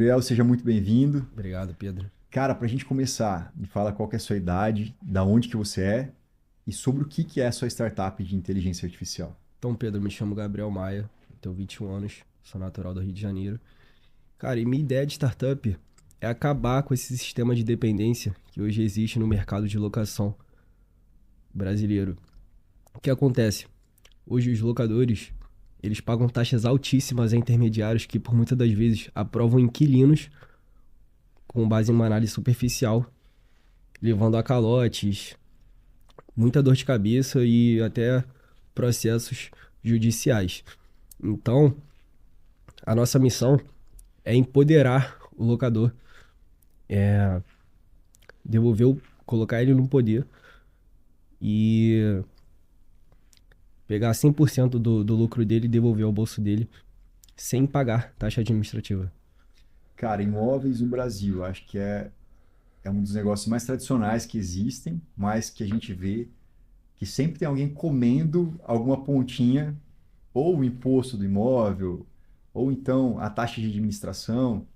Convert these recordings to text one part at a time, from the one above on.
Gabriel, seja muito bem-vindo. Obrigado, Pedro. Cara, para a gente começar, me fala qual que é a sua idade, da onde que você é e sobre o que é a sua startup de inteligência artificial. Então, Pedro, me chamo Gabriel Maia, tenho 21 anos, sou natural do Rio de Janeiro. Cara, e minha ideia de startup é acabar com esse sistema de dependência que hoje existe no mercado de locação brasileiro. O que acontece? Hoje os locadores, eles pagam taxas altíssimas a intermediários que por muitas das vezes aprovam inquilinos com base em uma análise superficial, levando a calotes, muita dor de cabeça e até processos judiciais. Então, a nossa missão é empoderar o locador, devolver, colocar ele no poder e pegar 100% do lucro dele e devolver ao bolso dele sem pagar taxa administrativa. Cara, imóveis no Brasil, acho que é um dos negócios mais tradicionais que existem, mas que a gente vê que sempre tem alguém comendo alguma pontinha, ou o imposto do imóvel, ou então a taxa de administração,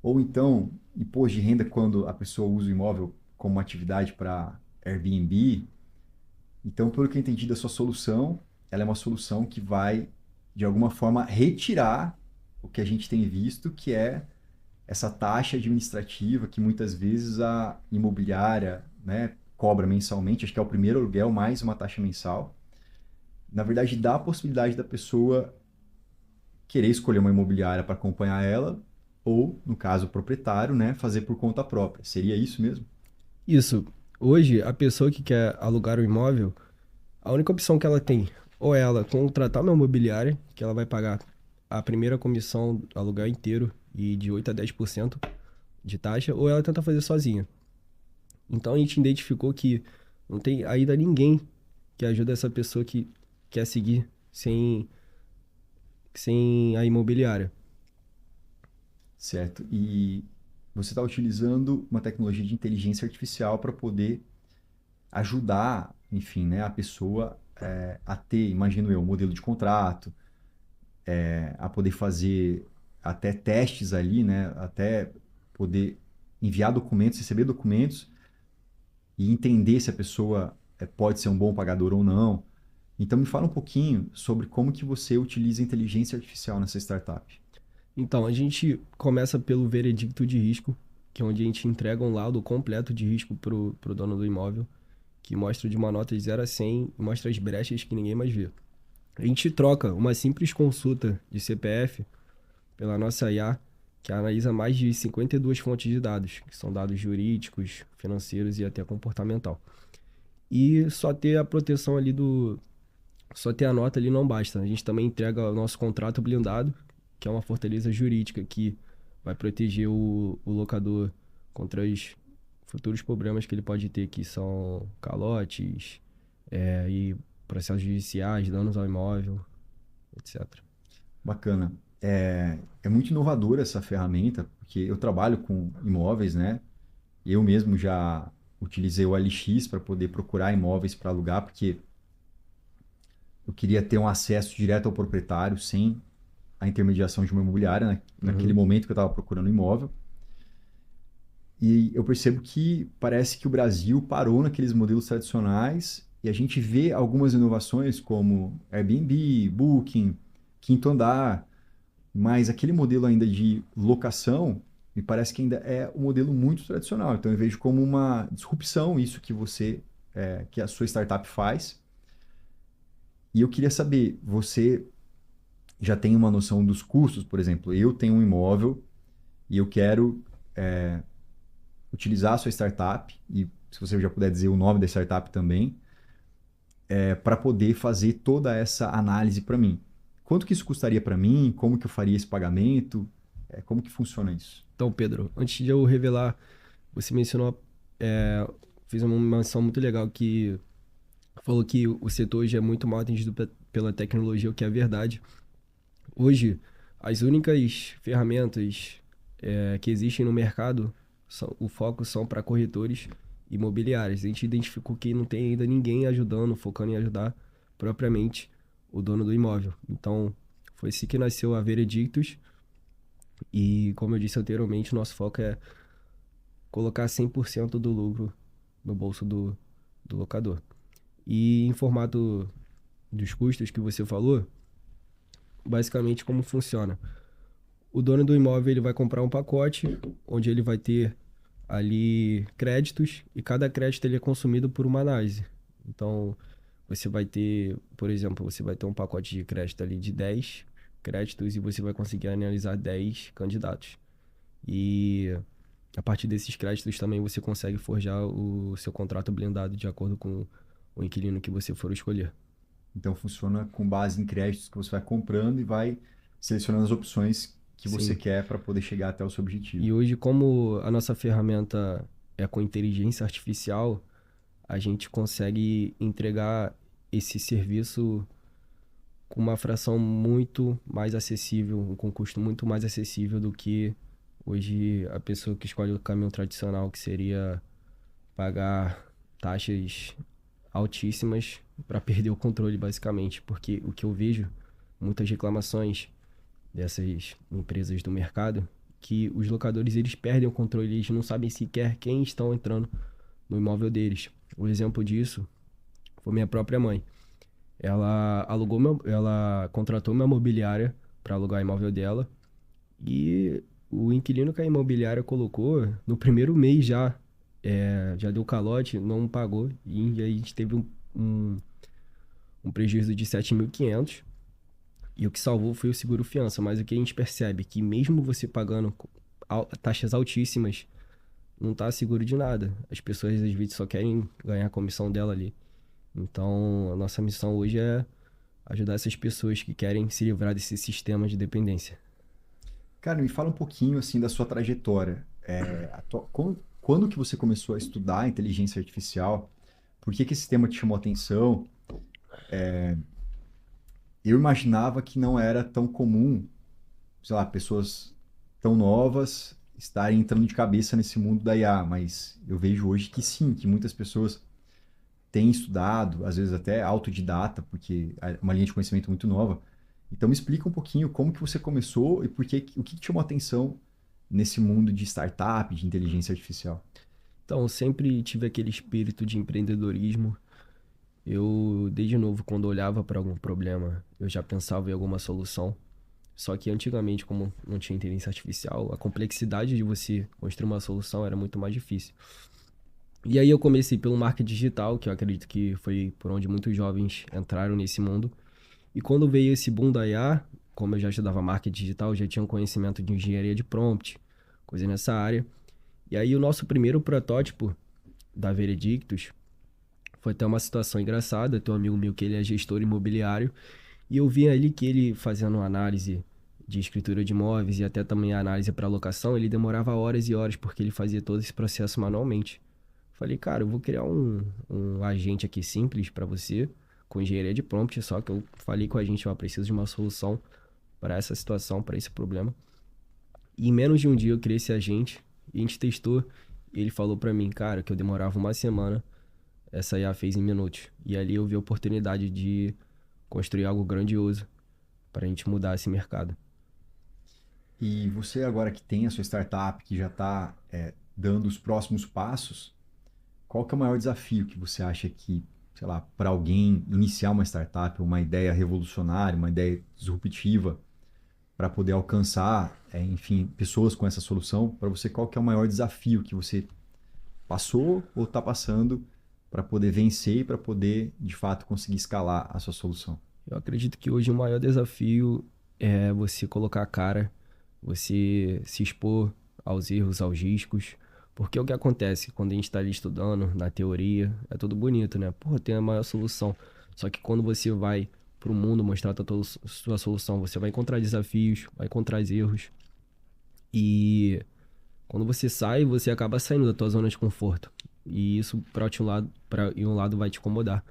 ou então imposto de renda quando a pessoa usa o imóvel como uma atividade para Airbnb. Então, pelo que eu entendi da sua solução, ela é uma solução que vai, de alguma forma, retirar o que a gente tem visto, que é essa taxa administrativa que muitas vezes a imobiliária, né, cobra mensalmente. Acho que é o primeiro aluguel mais uma taxa mensal. Na verdade, dá a possibilidade da pessoa querer escolher uma imobiliária para acompanhar ela, ou, no caso, o proprietário, né, fazer por conta própria. Seria isso mesmo? Isso, hoje a pessoa que quer alugar o imóvel, a única opção que ela tem, ou é ela contratar uma imobiliária, que ela vai pagar a primeira comissão do aluguel inteiro e de 8 a 10% de taxa, ou ela tenta fazer sozinha. Então a gente identificou que não tem ainda ninguém que ajuda essa pessoa que quer seguir sem a imobiliária. Certo. E você está utilizando uma tecnologia de inteligência artificial para poder ajudar, enfim, né, a pessoa a ter, imagino eu, um modelo de contrato, a poder fazer até testes ali, né, até poder enviar documentos, receber documentos e entender se a pessoa pode ser um bom pagador ou não. Então me fala um pouquinho sobre como que você utiliza a inteligência artificial nessa startup. Então a gente começa pelo veredicto de risco, que é onde a gente entrega um laudo completo de risco pro dono do imóvel, que mostra de uma nota de 0 a 100 e mostra as brechas que ninguém mais vê. A gente troca uma simples consulta de CPF pela nossa IA, que analisa mais de 52 fontes de dados, que são dados jurídicos, financeiros e até comportamental. E só ter a proteção ali do. Só ter a nota ali não basta. A gente também entrega o nosso contrato blindado, que é uma fortaleza jurídica que vai proteger o locador contra os futuros problemas que ele pode ter, que são calotes, e processos judiciais, danos ao imóvel, etc. Bacana. É muito inovadora essa ferramenta, porque eu trabalho com imóveis, né? Eu mesmo já utilizei o OLX para poder procurar imóveis para alugar, porque eu queria ter um acesso direto ao proprietário, sem a intermediação de uma imobiliária, né? Naquele Uhum. momento que eu estava procurando um imóvel. E eu percebo que parece que o Brasil parou naqueles modelos tradicionais e a gente vê algumas inovações como Airbnb, Booking, Quinto Andar, mas aquele modelo ainda de locação me parece que ainda é um modelo muito tradicional. Então eu vejo como uma disrupção isso que que a sua startup faz. E eu queria saber, você já tem uma noção dos custos? Por exemplo, eu tenho um imóvel e eu quero utilizar a sua startup, e se você já puder dizer o nome da startup também, para poder fazer toda essa análise para mim. Quanto que isso custaria para mim? Como que eu faria esse pagamento? Como que funciona isso? Então, Pedro, antes de eu revelar, você mencionou, fez uma menção muito legal que falou que o setor hoje é muito mal atendido pela tecnologia, o que é verdade. Hoje, as únicas ferramentas que existem no mercado, o foco são para corretores imobiliários. A gente identificou que não tem ainda ninguém ajudando, focando em ajudar propriamente o dono do imóvel. Então, foi assim que nasceu a Veredictus, E, como eu disse anteriormente, nosso foco é colocar 100% do lucro no bolso do locador. E em formato dos custos que você falou, basicamente como funciona. O dono do imóvel ele vai comprar um pacote onde ele vai ter ali créditos e cada crédito ele é consumido por uma análise. Então, você vai ter, por exemplo, você vai ter um pacote de crédito ali de 10 créditos e você vai conseguir analisar 10 candidatos. E a partir desses créditos também você consegue forjar o seu contrato blindado de acordo com o inquilino que você for escolher. Então funciona com base em créditos que você vai comprando e vai selecionando as opções que você Sim. quer para poder chegar até o seu objetivo. E hoje, como a nossa ferramenta é com inteligência artificial, a gente consegue entregar esse serviço com uma fração muito mais acessível, com um custo muito mais acessível do que hoje a pessoa que escolhe o caminho tradicional, que seria pagar taxas altíssimas para perder o controle, basicamente. Porque o que eu vejo, muitas reclamações dessas empresas do mercado, que os locadores eles perdem o controle, eles não sabem sequer quem estão entrando no imóvel deles. O exemplo disso foi minha própria mãe. Ela contratou uma imobiliária para alugar o imóvel dela e o inquilino que a imobiliária colocou no primeiro mês já deu calote, não pagou e aí a gente teve um prejuízo de 7.500 e o que salvou foi o seguro fiança. Mas o que a gente percebe é que mesmo você pagando taxas altíssimas, não tá seguro de nada. As pessoas às vezes só querem ganhar a comissão dela ali. Então, a nossa missão hoje é ajudar essas pessoas que querem se livrar desse sistema de dependência. Cara, me fala um pouquinho assim da sua trajetória. Quando que você começou a estudar inteligência artificial? Por que que esse tema te chamou a atenção? Eu imaginava que não era tão comum, sei lá, pessoas tão novas estarem entrando de cabeça nesse mundo da IA, mas eu vejo hoje que sim, que muitas pessoas têm estudado, às vezes até autodidata, porque é uma linha de conhecimento muito nova. Então me explica um pouquinho como que você começou e o que te chamou a atenção nesse mundo de startup, de inteligência artificial. Então, eu sempre tive aquele espírito de empreendedorismo. Eu, desde novo, quando olhava para algum problema, eu já pensava em alguma solução. Só que antigamente, como não tinha inteligência artificial, a complexidade de você construir uma solução era muito mais difícil. E aí eu comecei pelo marketing digital, que eu acredito que foi por onde muitos jovens entraram nesse mundo. E quando veio esse boom da IA, como eu já estudava marketing digital, eu já tinha um conhecimento de engenharia de prompt, coisa nessa área. E aí o nosso primeiro protótipo da Veredictus foi até uma situação engraçada. Tem um amigo meu que ele é gestor imobiliário e eu vi ali que ele fazendo uma análise de escritura de imóveis e até também a análise para locação, ele demorava horas e horas porque ele fazia todo esse processo manualmente. Falei, cara, eu vou criar um agente aqui simples para você, com engenharia de prompt, só que eu falei com a gente, ó, preciso de uma solução para essa situação, para esse problema. E em menos de um dia eu criei esse agente e a gente testou. E ele falou para mim, cara, que eu demorava uma semana, essa IA fez em minutos. E ali eu vi a oportunidade de construir algo grandioso para a gente mudar esse mercado. E você agora que tem a sua startup, que já está dando os próximos passos, qual que é o maior desafio que você acha que, sei lá, para alguém iniciar uma startup, uma ideia revolucionária, uma ideia disruptiva, para poder alcançar, enfim, pessoas com essa solução, para você qual que é o maior desafio que você passou ou está passando para poder vencer e para poder, de fato, conseguir escalar a sua solução? Eu acredito que hoje o maior desafio é você colocar a cara, você se expor aos erros, aos riscos. Porque o que acontece quando a gente está ali estudando, na teoria, é tudo bonito, né? Pô, tem a maior solução. Só que quando você vai para o mundo mostrar a sua solução, você vai encontrar desafios, vai encontrar erros. E quando você sai, você acaba saindo da tua zona de conforto. E isso, para um lado vai te incomodar.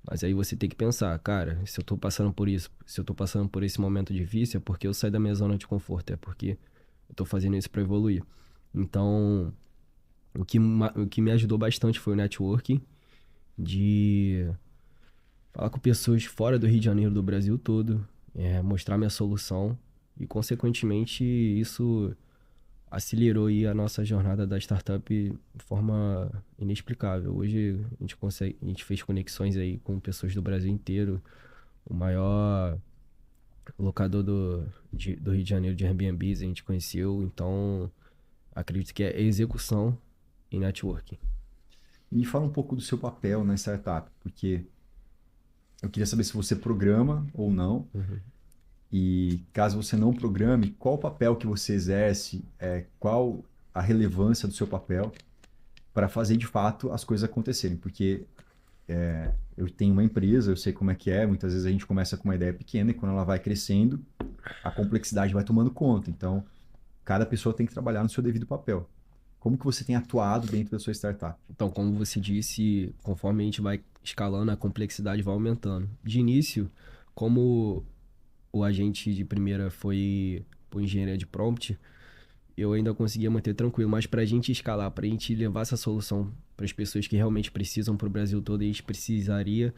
Mas aí você tem que pensar, cara, se eu tô passando por isso, se eu tô passando por esse momento difícil, é porque eu saí da minha zona de conforto, é porque eu tô fazendo isso para evoluir. Então, o que me ajudou bastante foi o networking, de falar com pessoas fora do Rio de Janeiro, do Brasil todo, mostrar minha solução. E, consequentemente, isso acelerou aí a nossa jornada da startup de forma inexplicável. Hoje a gente fez conexões aí com pessoas do Brasil inteiro, o maior locador do Rio de Janeiro de Airbnbs a gente conheceu, então acredito que é execução e networking. E me fala um pouco do seu papel na startup, porque eu queria saber se você programa ou não, Uhum. e caso você não programe, qual o papel que você exerce, qual a relevância do seu papel para fazer de fato as coisas acontecerem, porque eu tenho uma empresa, eu sei como é que é, muitas vezes a gente começa com uma ideia pequena e quando ela vai crescendo, a complexidade vai tomando conta. Então, cada pessoa tem que trabalhar no seu devido papel. Como que você tem atuado dentro da sua startup? Então, como você disse, conforme a gente vai escalando, a complexidade vai aumentando. De início, como o agente de primeira foi por engenharia de prompt, eu ainda conseguia manter tranquilo. Mas para a gente escalar, para a gente levar essa solução para as pessoas que realmente precisam para o Brasil todo, a gente precisaria,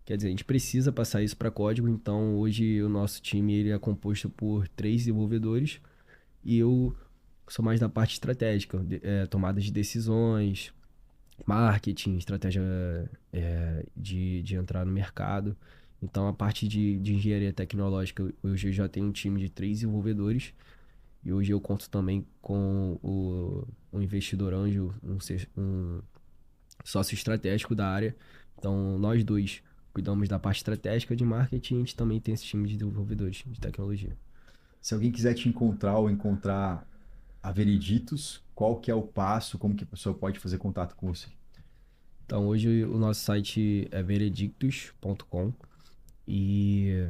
quer dizer, a gente precisa passar isso para código. Então, hoje o nosso time ele é composto por 3 desenvolvedores e eu sou mais da parte estratégica, tomada de decisões, marketing, estratégia de entrar no mercado. Então, a parte de engenharia tecnológica, hoje eu já tenho um time de 3 desenvolvedores e hoje eu conto também com um investidor anjo, um sócio estratégico da área. Então, nós dois cuidamos da parte estratégica de marketing e a gente também tem esse time de desenvolvedores de tecnologia. Se alguém quiser te encontrar ou encontrar a Vereditos, qual que é o passo, como que a pessoa pode fazer contato com você? Então, hoje o nosso site é veredictus.com e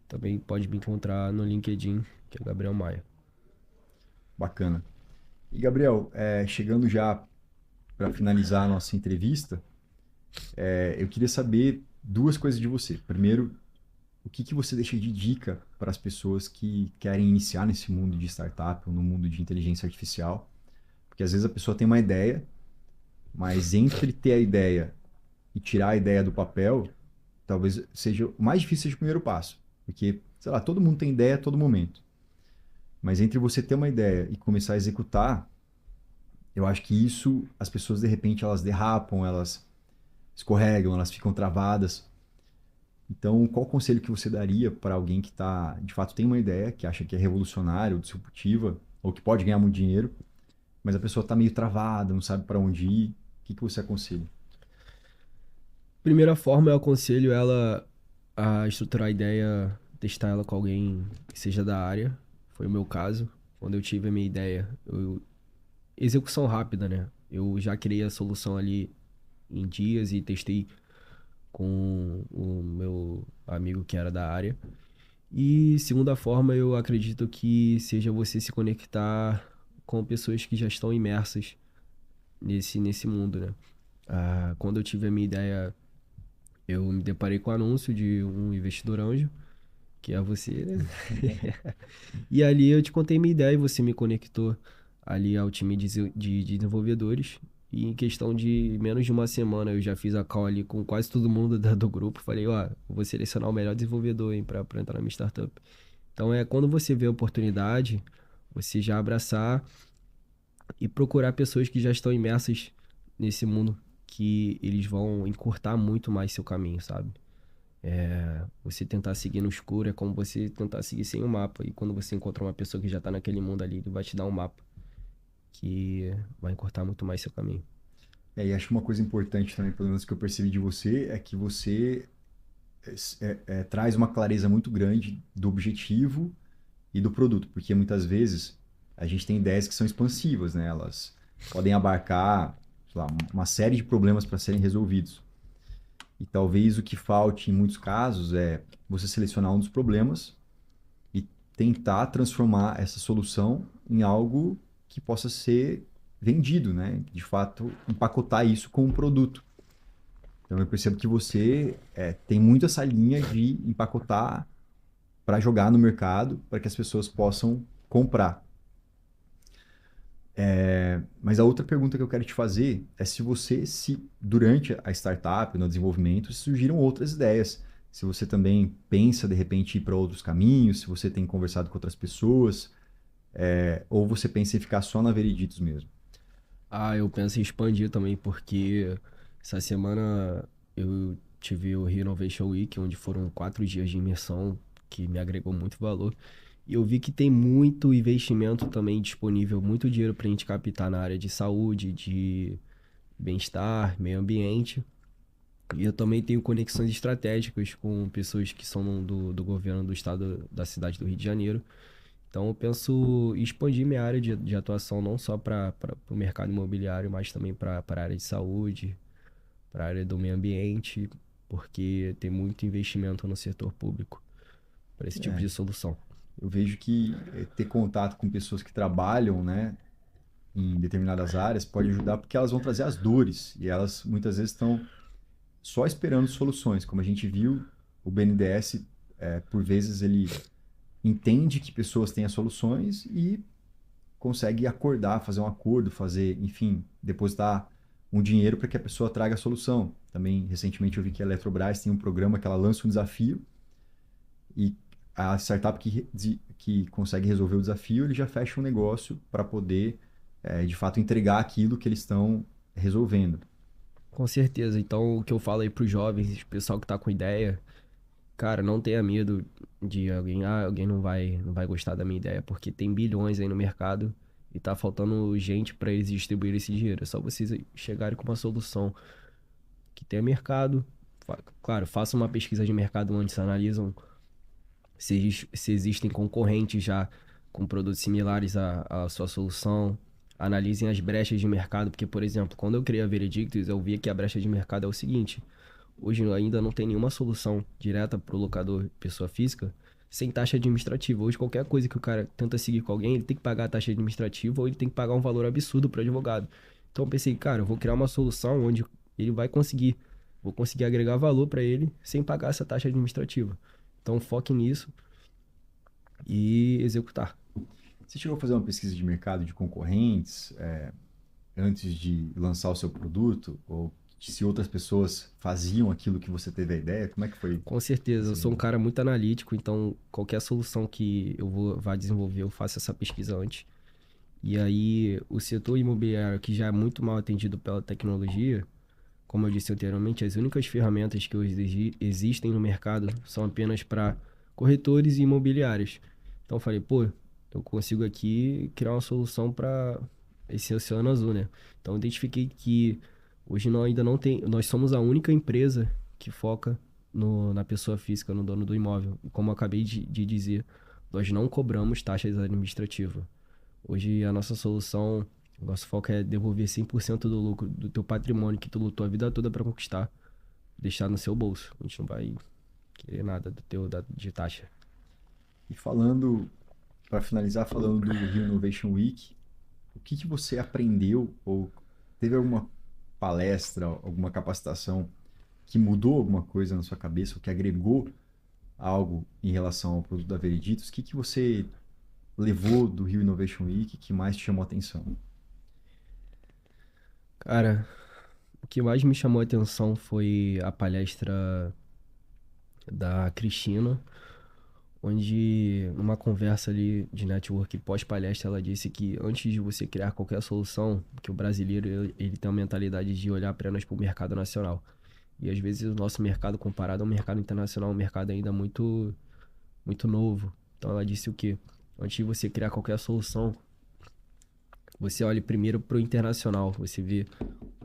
também pode me encontrar no LinkedIn, que é Gabriel Maia. Bacana. E Gabriel, chegando já para finalizar a nossa entrevista, eu queria saber duas coisas de você. Primeiro, o que que você deixa de dica para as pessoas que querem iniciar nesse mundo de startup ou no mundo de inteligência artificial? Porque às vezes a pessoa tem uma ideia, mas entre ter a ideia e tirar a ideia do papel, talvez seja o mais difícil seja o primeiro passo. Porque, sei lá, todo mundo tem ideia a todo momento. Mas entre você ter uma ideia e começar a executar, eu acho que isso, as pessoas de repente elas derrapam, elas escorregam, elas ficam travadas. Então, qual conselho que você daria para alguém que tá, de fato tem uma ideia, que acha que é revolucionária ou disruptiva, ou que pode ganhar muito dinheiro, mas a pessoa está meio travada, não sabe para onde ir? O que que você aconselha? Primeira forma, eu aconselho ela a estruturar a ideia, testar ela com alguém que seja da área. Foi o meu caso. Quando eu tive a minha ideia, execução rápida, né? Eu já criei a solução ali em dias e testei com o meu amigo que era da área. E segunda forma, eu acredito que seja você se conectar com pessoas que já estão imersas nesse mundo, né? Quando eu tive a minha ideia, eu me deparei com o anúncio de um investidor anjo, que é você, né? E ali eu te contei minha ideia e você me conectou ali ao time de desenvolvedores. E em questão de menos de uma semana eu já fiz a call ali com quase todo mundo do grupo. Falei, ó, vou selecionar o melhor desenvolvedor, hein, pra entrar na minha startup. Então é quando você vê a oportunidade, você já abraçar e procurar pessoas que já estão imersas nesse mundo, que eles vão encurtar muito mais seu caminho, sabe? Você tentar seguir no escuro é como você tentar seguir sem um mapa. E quando você encontra uma pessoa que já tá naquele mundo ali, ele vai te dar um mapa que vai encurtar muito mais seu caminho. E acho uma coisa importante também, pelo menos que eu percebi de você, é que você traz uma clareza muito grande do objetivo e do produto, porque muitas vezes a gente tem ideias que são expansivas, né? Elas podem abarcar, sei lá, uma série de problemas para serem resolvidos. E talvez o que falte em muitos casos é você selecionar um dos problemas e tentar transformar essa solução em algo que possa ser vendido, né? De fato, empacotar isso com um produto. Então eu percebo que você tem muito essa linha de empacotar para jogar no mercado, para que as pessoas possam comprar. Mas a outra pergunta que eu quero te fazer é se você, se durante a startup, no desenvolvimento, surgiram outras ideias se você também pensa, de repente, ir para outros caminhos, se você tem conversado com outras pessoas, ou você pensa em ficar só na Vereditos mesmo. Ah, eu penso em expandir também, porque essa semana eu tive o Rio Innovation Week, onde foram 4 dias de imersão, que me agregou muito valor. E eu vi que tem muito investimento também disponível, muito dinheiro para a gente captar na área de saúde, de bem-estar, meio ambiente. E eu também tenho conexões estratégicas com pessoas que são do governo do estado, da cidade do Rio de Janeiro. Então eu penso em expandir minha área de atuação não só para o mercado imobiliário, mas também para a área de saúde, para a área do meio ambiente, porque tem muito investimento no setor público para esse tipo É, de solução. eu vejo que ter contato com pessoas que trabalham, né, em determinadas áreas pode ajudar porque elas vão trazer as dores e elas muitas vezes estão só esperando soluções. Como a gente viu, o BNDES, por vezes, ele entende que pessoas têm as soluções e consegue acordar, fazer um acordo, fazer, enfim, depositar um dinheiro para que a pessoa traga a solução. Também, recentemente, eu vi que a Eletrobras tem um programa que ela lança um desafio e a startup que consegue resolver o desafio, ele já fecha um negócio para poder, de fato, entregar aquilo que eles estão resolvendo. Com certeza. Então o que eu falo aí para os jovens, o pessoal que tá com ideia, cara, não tenha medo de alguém não vai gostar da minha ideia, porque tem bilhões aí no mercado e tá faltando gente para eles distribuir esse dinheiro. É só vocês chegarem com uma solução que tenha mercado. Claro, façam uma pesquisa de mercado onde se analisam se existem concorrentes já com produtos similares à sua solução. Analisem as brechas de mercado, porque, por exemplo, quando eu criei a Veredictus, eu via que a brecha de mercado é o seguinte: hoje ainda não tem nenhuma solução direta para o locador pessoa física sem taxa administrativa. Hoje, qualquer coisa que o cara tenta seguir com alguém, ele tem que pagar a taxa administrativa ou ele tem que pagar um valor absurdo para o advogado. Então, eu pensei, cara, eu vou criar uma solução onde ele vai conseguir, vou conseguir agregar valor para ele sem pagar essa taxa administrativa. Então, foque nisso e executar. Você chegou a fazer uma pesquisa de mercado de concorrentes, antes de lançar o seu produto? Ou se outras pessoas faziam aquilo que você teve a ideia? Como é que foi? Com certeza, eu Assim, sou um cara muito analítico, então qualquer solução que vá desenvolver, eu faço essa pesquisa antes. E aí, o setor imobiliário, que já é muito mal atendido pela tecnologia, como eu disse anteriormente, as únicas ferramentas que hoje existem no mercado são apenas para corretores e imobiliários. Então eu falei, pô, eu consigo aqui criar uma solução para esse oceano azul, né? Então eu identifiquei que hoje nós ainda não tem, nós somos a única empresa que foca na pessoa física, no dono do imóvel. E como eu acabei de dizer, nós não cobramos taxas administrativas. Hoje a nossa solução, o nosso foco é devolver 100% do lucro do teu patrimônio que tu lutou a vida toda para conquistar, deixar no seu bolso. A gente não vai querer nada de taxa. e falando, para finalizar, falando do Rio Innovation Week, o que você aprendeu ou teve alguma palestra, alguma capacitação que mudou alguma coisa na sua cabeça ou que agregou algo em relação ao produto da Vereditos? O que você levou do Rio Innovation Week que mais te chamou a atenção? Cara, o que mais me chamou a atenção foi a palestra da Cristina, onde numa conversa ali de network pós-palestra ela disse que antes de você criar qualquer solução, que o brasileiro ele tem a mentalidade de olhar apenas para o mercado nacional. E às vezes o nosso mercado comparado ao mercado internacional é um mercado ainda muito muito novo. Então ela disse o quê? Antes de você criar qualquer solução, você olhe primeiro para o internacional, você vê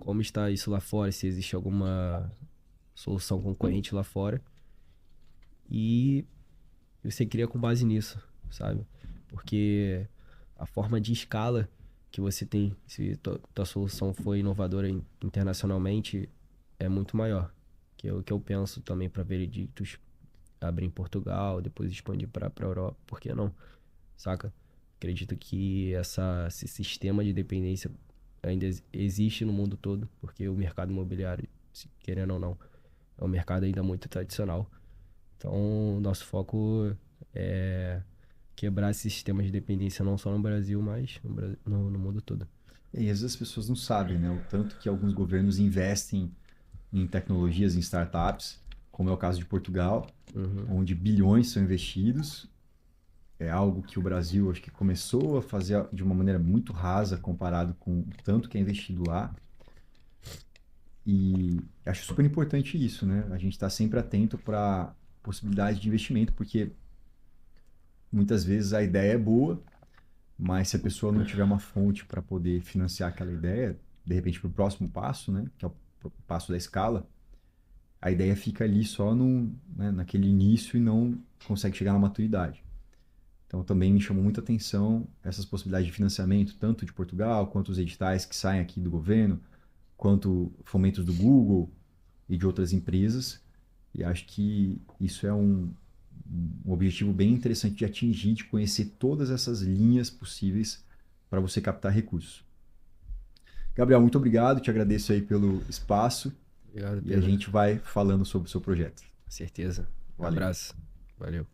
como está isso lá fora, se existe alguma solução concorrente lá fora e você cria com base nisso, sabe? Porque a forma de escala que você tem, se tua solução for inovadora internacionalmente, é muito maior. Que é o que eu penso também para Veredictus abrir em Portugal, depois expandir para a Europa, por que não? Saca? Acredito que esse sistema de dependência ainda existe no mundo todo, porque o mercado imobiliário, querendo ou não, é um mercado ainda muito tradicional. Então, nosso foco é quebrar esse sistema de dependência não só no Brasil, mas no mundo todo. E às vezes as pessoas não sabem, né? O tanto que alguns governos investem em tecnologias, em startups, como é o caso de Portugal, Uhum. onde bilhões são investidos. É algo que o Brasil acho que começou a fazer de uma maneira muito rasa comparado com o tanto que é investido lá. E acho super importante isso, né? A gente está sempre atento para possibilidade de investimento, porque muitas vezes a ideia é boa, mas se a pessoa não tiver uma fonte para poder financiar aquela ideia, de repente para o próximo passo, né? Que é o passo da escala, a ideia fica ali só né, naquele início e não consegue chegar na maturidade. Então também me chamou muita atenção essas possibilidades de financiamento, tanto de Portugal, quanto os editais que saem aqui do governo, quanto fomentos do Google e de outras empresas. E acho que isso é um objetivo bem interessante de atingir, de conhecer todas essas linhas possíveis para você captar recursos. Gabriel, muito obrigado, te agradeço aí pelo espaço Obrigado, e a Pedro. gente vai falando sobre o seu projeto. Com certeza. Um Valeu. abraço. Valeu.